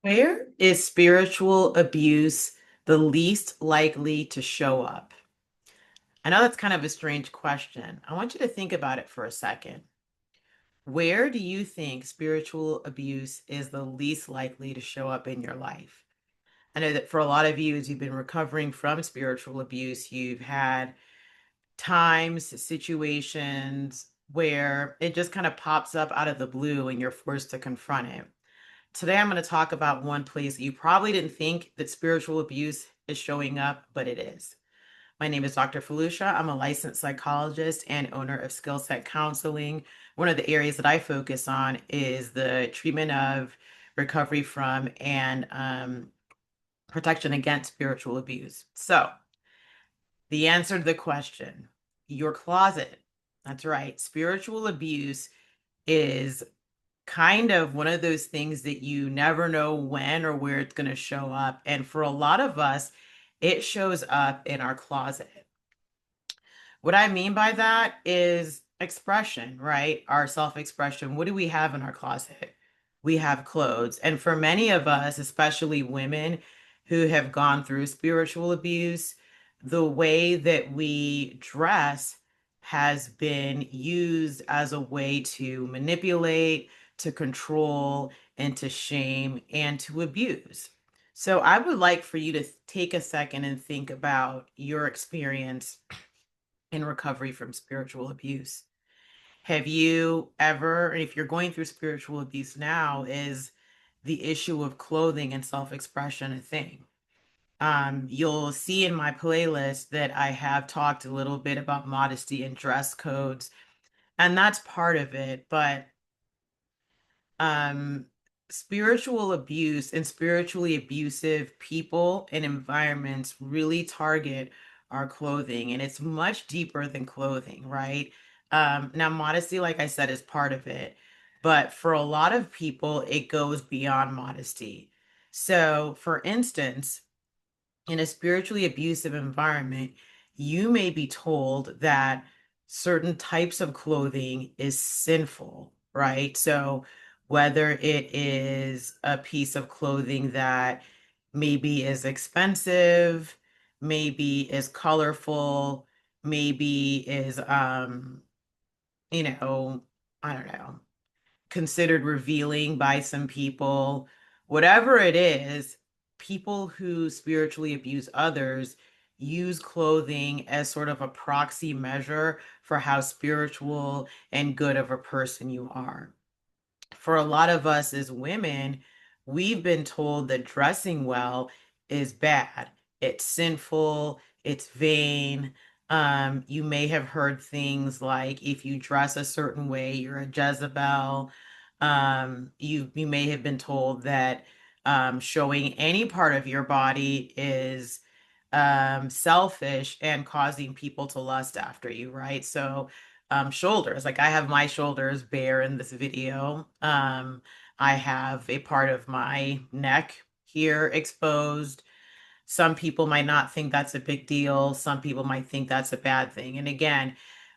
Where is spiritual abuse the least likely to show up? I know that's kind of a strange question. I want you to think about it for a second. Where do you think spiritual abuse is the least likely to show up in your life? I know that for a lot of you, as you've been recovering from spiritual abuse, you've had times, situations where it just kind of pops up out of the blue and you're forced to confront it. Today, I'm going to talk about one place that you probably didn't think that spiritual abuse is showing up, but it is. My name is Dr. Felucia. I'm a licensed psychologist and owner of Skill Set Counseling. One of the areas that I focus on is the treatment of, recovery from, and protection against spiritual abuse. So, the answer to the question, your closet. That's right. Spiritual abuse is kind of one of those things that you never know when or where it's going to show up. And for a lot of us, it shows up in our closet. What I mean by that is expression, right? Our self expression. What do we have in our closet? We have clothes. And for many of us, especially women who have gone through spiritual abuse, the way that we dress has been used as a way to manipulate, to control, and to shame and to abuse. So I would like for you to take a second and think about your experience in recovery from spiritual abuse. Have you ever, and if you're going through spiritual abuse now, is the issue of clothing and self expression a thing? You'll see in my playlist that I have talked a little bit about modesty and dress codes, and that's part of it. But um, spiritual abuse and spiritually abusive people and environments really target our clothing, and it's much deeper than clothing, right? Now, modesty, like I said, is part of it, but for a lot of people, it goes beyond modesty. So, for instance, in a spiritually abusive environment, you may be told that certain types of clothing is sinful, right? So, whether it is a piece of clothing that maybe is expensive, maybe is colorful, maybe is, you know, I don't know, considered revealing by some people. Whatever it is, people who spiritually abuse others use clothing as sort of a proxy measure for how spiritual and good of a person you are. For a lot of us as women, we've been told that dressing well is bad. It's sinful, it's vain. You may have heard things like if you dress a certain way, you're a Jezebel. You may have been told that showing any part of your body is selfish and causing people to lust after you, right? So shoulders. Like I have my shoulders bare in this video. I have a part of my neck here exposed. Some people might not think that's a big deal. Some people might think that's a bad thing. And again,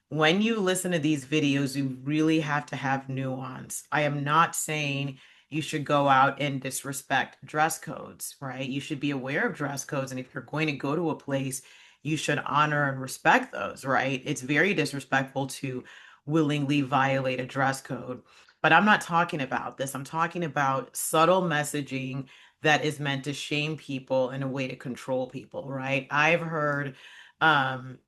when you listen to these videos, you really have to have nuance. I am not saying you should go out and disrespect dress codes, right? You should be aware of dress codes. And if you're going to go to a place, you should honor and respect those, right? It's very disrespectful to willingly violate a dress code. But I'm not talking about this. I'm talking about subtle messaging that is meant to shame people in a way to control people, right? I've heard um,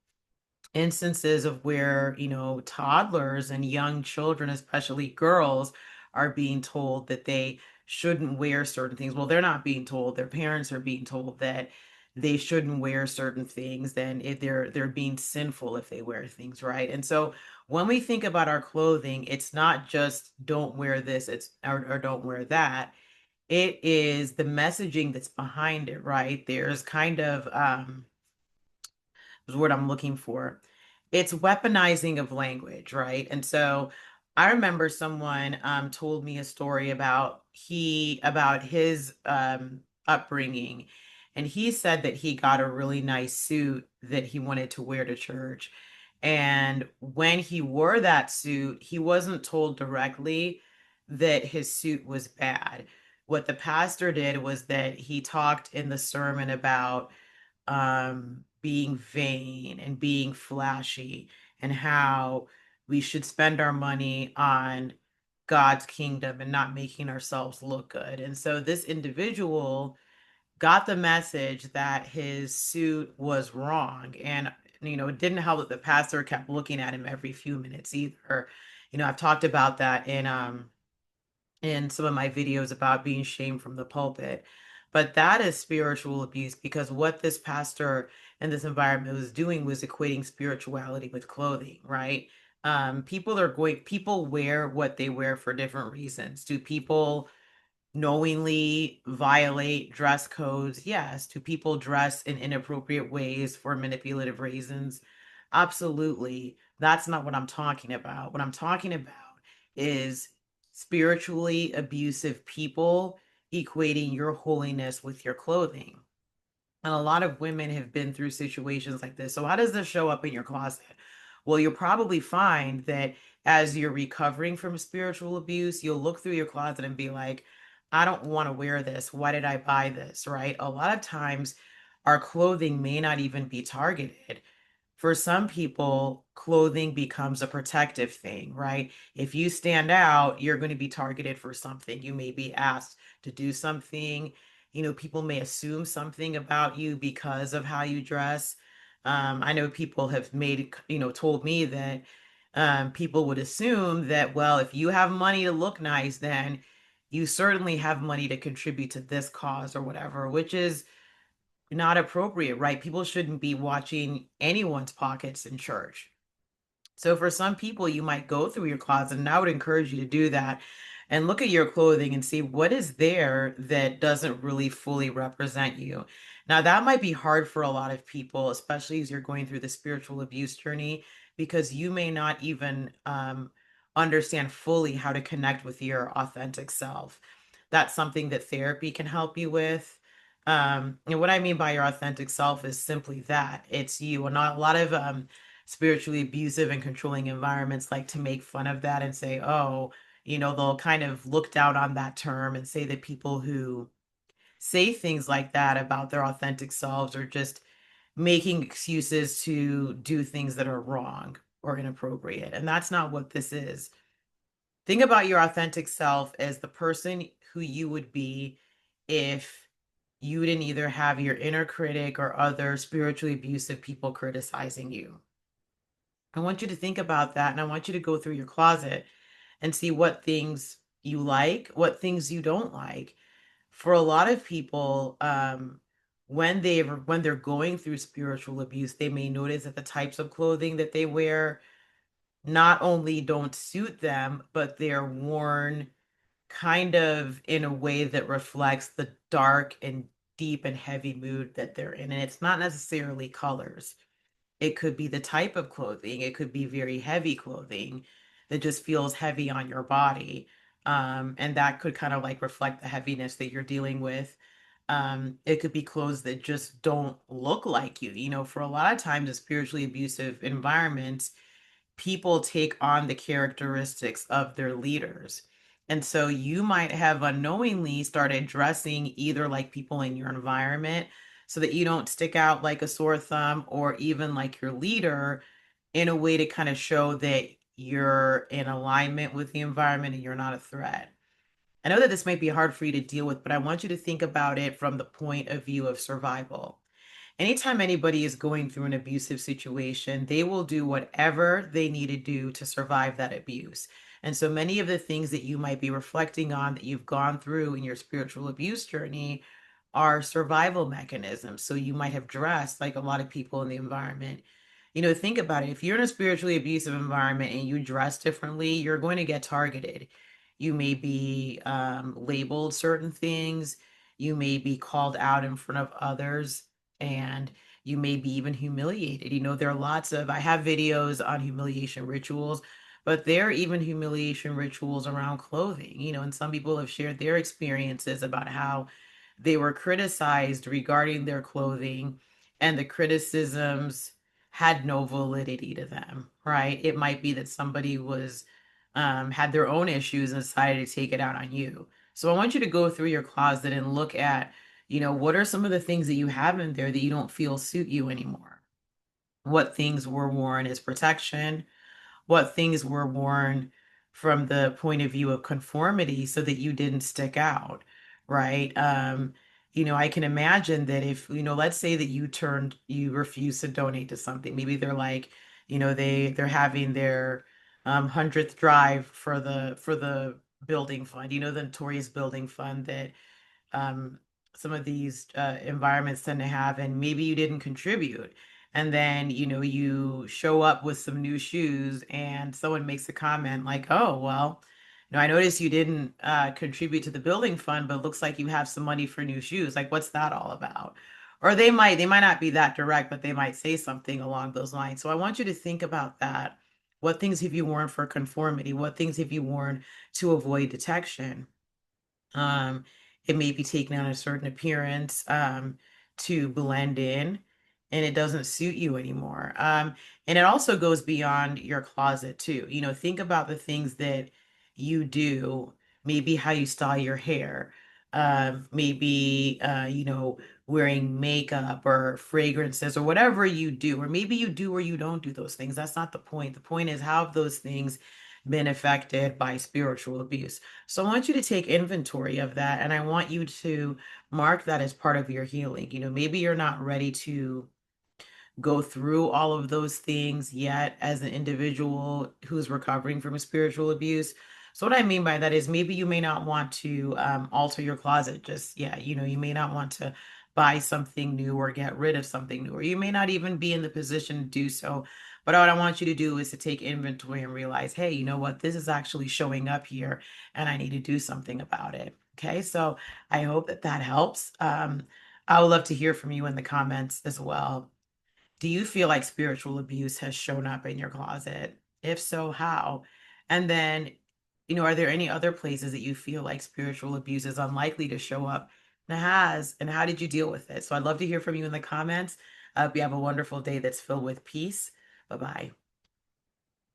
instances of where, toddlers and young children, especially girls, are being told that they shouldn't wear certain things. Well, they're not being told, their parents are being told that they shouldn't wear certain things, then if they're being sinful if they wear things, right? And so when we think about our clothing, it's not just don't wear this, it's or don't wear that. It is the messaging that's behind it, right? There's kind of is what I'm looking for. It's weaponizing of language, right? And so I remember someone told me a story about his upbringing, and he said that he got a really nice suit that he wanted to wear to church. And when he wore that suit, he wasn't told directly that his suit was bad. what the pastor did was that he talked in the sermon about being vain and being flashy, and how we should spend our money on God's kingdom and not making ourselves look good. And so this individual got the message that his suit was wrong. And, it didn't help that the pastor kept looking at him every few minutes either. I've talked about that in some of my videos about being shamed from the pulpit. But that is spiritual abuse, because what this pastor in this environment was doing was equating spirituality with clothing, right? People wear what they wear for different reasons. Do people knowingly violate dress codes? Yes. Do people dress in inappropriate ways for manipulative reasons? Absolutely. That's not what I'm talking about. What I'm talking about is spiritually abusive people equating your holiness with your clothing. And a lot of women have been through situations like this. So, how does this show up in your closet? Well, you'll probably find that as you're recovering from spiritual abuse, you'll look through your closet and be like, I don't want to wear this. Why did I buy this? Right? A lot of times, our clothing may not even be targeted. For some people, clothing becomes a protective thing, right? If you stand out, you're going to be targeted for something. You may be asked to do something. People may assume something about you because of how you dress. I know people have told me that people would assume that, well, if you have money to look nice, then you certainly have money to contribute to this cause or whatever, which is not appropriate, right? People shouldn't be watching anyone's pockets in church. So for some people, you might go through your closet, and I would encourage you to do that and look at your clothing and see what is there that doesn't really fully represent you. Now, that might be hard for a lot of people, especially as you're going through the spiritual abuse journey, because you may not even understand fully how to connect with your authentic self. That's something that therapy can help you with. And what I mean by your authentic self is simply that it's you. And a lot of spiritually abusive and controlling environments like to make fun of that and say, oh, they'll kind of look down on that term and say that people who say things like that about their authentic selves are just making excuses to do things that are wrong or inappropriate. And that's not what this is. Think about your authentic self as the person who you would be if you didn't either have your inner critic or other spiritually abusive people criticizing you. I want you to think about that, and I want you to go through your closet and see what things you like, what things you don't like. For a lot of people, when they're going through spiritual abuse, they may notice that the types of clothing that they wear not only don't suit them, but they're worn kind of in a way that reflects the dark and deep and heavy mood that they're in. And it's not necessarily colors. It could be the type of clothing. It could be very heavy clothing that just feels heavy on your body. And that could kind of like reflect the heaviness that you're dealing with. It could be clothes that just don't look like you. For a lot of times in spiritually abusive environments, people take on the characteristics of their leaders. And so you might have unknowingly started dressing either like people in your environment so that you don't stick out like a sore thumb, or even like your leader, in a way to kind of show that you're in alignment with the environment and you're not a threat. I know that this might be hard for you to deal with, but I want you to think about it from the point of view of survival. Anytime anybody is going through an abusive situation, they will do whatever they need to do to survive that abuse. And so many of the things that you might be reflecting on that you've gone through in your spiritual abuse journey are survival mechanisms. So you might have dressed like a lot of people in the environment. Think about it. If you're in a spiritually abusive environment and you dress differently, you're going to get targeted. You may be labeled certain things. You may be called out in front of others, and you may be even humiliated. There are I have videos on humiliation rituals, but there are even humiliation rituals around clothing, and some people have shared their experiences about how they were criticized regarding their clothing, and the criticisms had no validity to them, right? It might be that somebody was had their own issues and decided to take it out on you. So I want you to go through your closet and look at, what are some of the things that you have in there that you don't feel suit you anymore? What things were worn as protection? What things were worn from the point of view of conformity so that you didn't stick out, right? I can imagine that if, let's say that you refuse to donate to something. Maybe they're like, they're having their 100th drive for the building fund, the notorious building fund that um, some of these environments tend to have, and maybe you didn't contribute. And then, you show up with some new shoes, and someone makes a comment like, oh, well, I noticed you didn't contribute to the building fund, but it looks like you have some money for new shoes. Like, what's that all about? Or they might not be that direct, but they might say something along those lines. So I want you to think about that. What things have you worn for conformity? What things have you worn to avoid detection? Um, it may be taking on a certain appearance to blend in, and it doesn't suit you anymore. And it also goes beyond your closet too. Think about the things that you do, maybe how you style your hair, maybe wearing makeup or fragrances or whatever you do, or maybe you do or you don't do those things. That's not the point. The point is, how have those things been affected by spiritual abuse? So I want you to take inventory of that, and I want you to mark that as part of your healing. Maybe you're not ready to go through all of those things yet as an individual who's recovering from spiritual abuse. So what I mean by that is maybe you may not want to alter your closet just yet. You may not want to buy something new or get rid of something new, or you may not even be in the position to do so. But what I want you to do is to take inventory and realize, hey, you know what? This is actually showing up here, and I need to do something about it. Okay, so I hope that that helps. I would love to hear from you in the comments as well. Do you feel like spiritual abuse has shown up in your closet? If so, how? And then, are there any other places that you feel like spiritual abuse is unlikely to show up and it has? And how did you deal with it? So I'd love to hear from you in the comments. You have a wonderful day that's filled with peace. Bye bye.